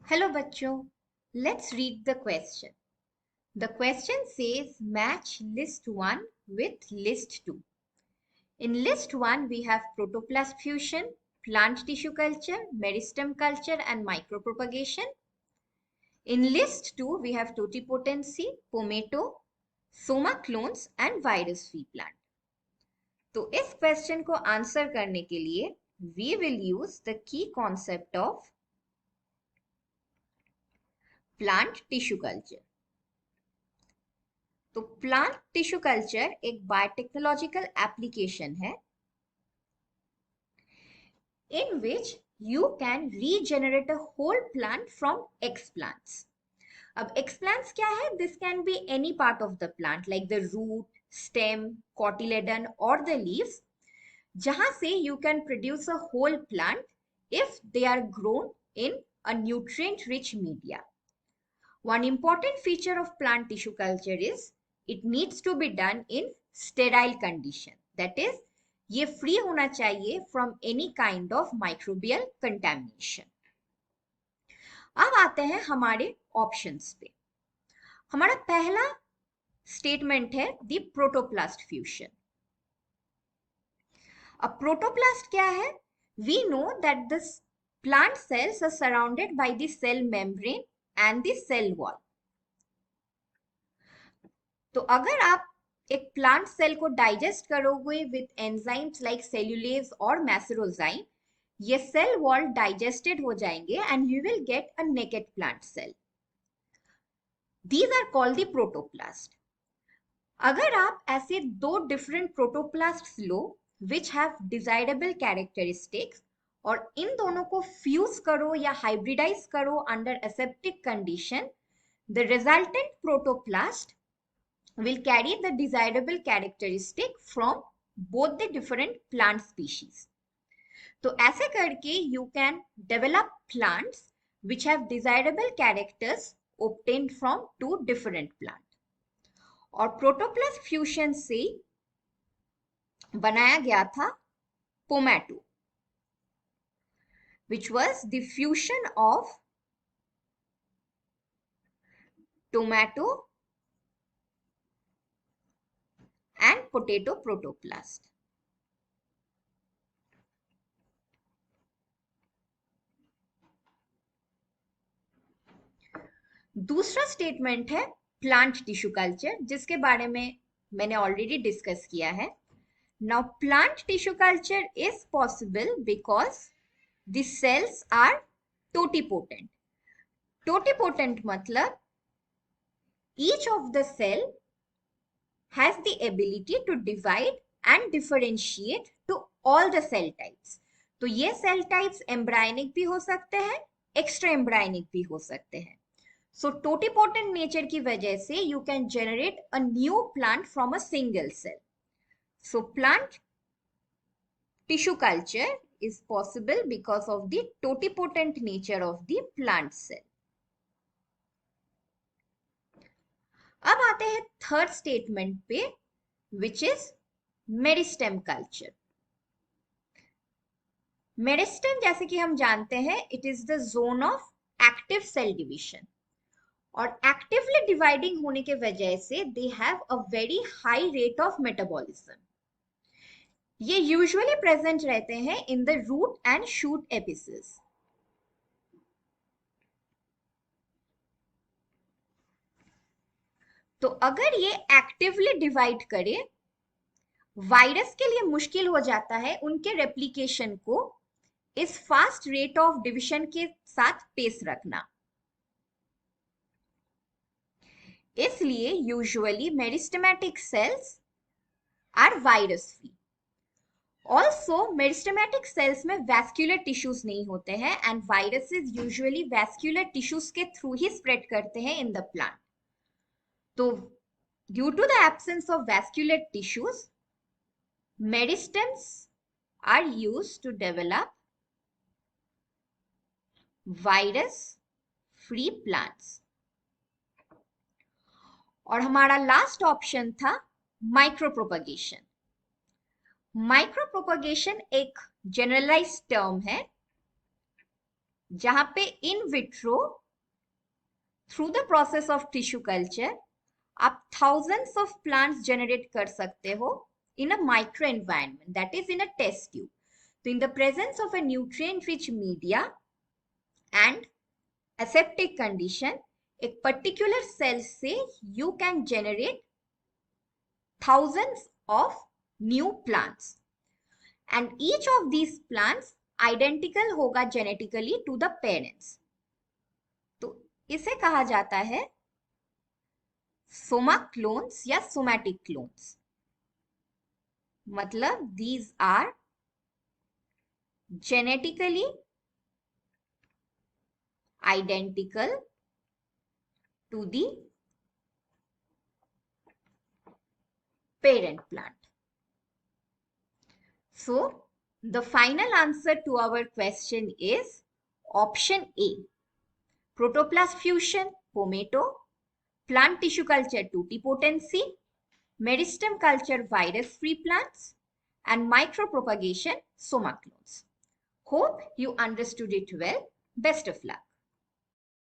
Hello bachcho, let's read the question. The question says match list 1 with list 2. In list 1 we have protoplast fusion, plant tissue culture, meristem culture and micropropagation. In list 2 we have totipotency, pomato, soma clones and virus free plant. तो इस question को answer करने के लिए we will use the key concept of plant tissue culture. तो plant tissue culture एक biotechnological application है in which you can regenerate a whole plant from explants. अब explants क्या है? This can be any part of the plant like the root, stem, cotyledon or the leaves, जहां से you can produce a whole plant if they are grown in a nutrient rich media. One important feature of plant tissue culture is it needs to be done in sterile condition. That is, ये free होना चाहिए from any kind of microbial contamination. अब आते हैं हमारे options पे. हमारा पहला statement है the protoplast fusion. अब protoplast क्या है? We know that the plant cells are surrounded by the cell membrane and the cell wall. तो अगर आप एक प्लांट सेल को डाइजेस्ट करोगे विद एंजाइम्स लाइक सेल्यूलेज और मैसेरोजाइम, ये सेल वॉल डाइजेस्टेड हो जाएंगे and you will get a naked plant cell. These are called the protoplast. अगर आप ऐसे दो डिफरेंट प्रोटोप्लास्ट लो विच हैव डिजायरेबल कैरेक्टरिस्टिक्स और इन दोनों को फ्यूज करो या हाइब्रिडाइज करो under aseptic condition, the resultant protoplast will carry the desirable characteristic from both the different plant species. तो ऐसे करके you can develop plants which have desirable characters obtained from two different plants. और protoplast fusion से बनाया गया था pomato, which was the fusion of tomato and potato protoplast. दूसरा statement है प्लांट टिश्यू कल्चर, जिसके बारे में मैंने ऑलरेडी डिस्कस किया है. Now plant tissue culture is possible because the cells are totipotent. Totipotent मतलब each of the cell has the ability to divide and differentiate to all the cell types. तो ये cell types embryonic भी हो सकते हैं, extra embryonic भी हो सकते हैं. So totipotent nature की वजह से you can generate a new plant from a single cell. So plant tissue culture is possible because of the totipotent nature of the plant cell. अब आते हैं थर्ड स्टेटमेंट पे which is meristem culture. Meristem जैसे कि हम जानते हैं it is the zone of active cell division, और एक्टिवली डिवाइडिंग होने के वजह से they have a very high rate of metabolism. ये यूजुअली प्रेजेंट रहते हैं in the root and shoot apices. तो अगर ये एक्टिवली डिवाइड करे, वायरस के लिए मुश्किल हो जाता है उनके रेप्लिकेशन को इस फास्ट रेट ऑफ डिवीजन के साथ पेस रखना. इसलिए usually meristematic cells are virus free. Also meristematic cells में वैस्कुलर टिश्यूज नहीं होते हैं and viruses usually vascular tissues के थ्रू ही स्प्रेड करते हैं इन द प्लांट. तो due to the absence of vascular tissues, meristems are used to develop virus free plants. और हमारा लास्ट ऑप्शन था माइक्रोप्रोपगेशन. माइक्रोप्रोपगेशन एक जनरलाइज्ड टर्म है जहां पे in vitro through the process of tissue culture आप thousands of plants generate कर सकते हो in a micro environment, that is in a test tube. So in the presence of a nutrient rich media and aseptic condition, एक particular cell से you can generate thousands of new plants, and each of these plants identical होगा genetically to the parents. तो इसे कहा जाता है Soma clones या somatic clones. मतलब these are genetically identical to the parent plant. So the final answer to our question is option A. Protoplast fusion, Pomato, plant tissue culture tutti potency, meristem culture virus-free plants, and micropropagation soma clones. Hope you understood it well. Best of luck.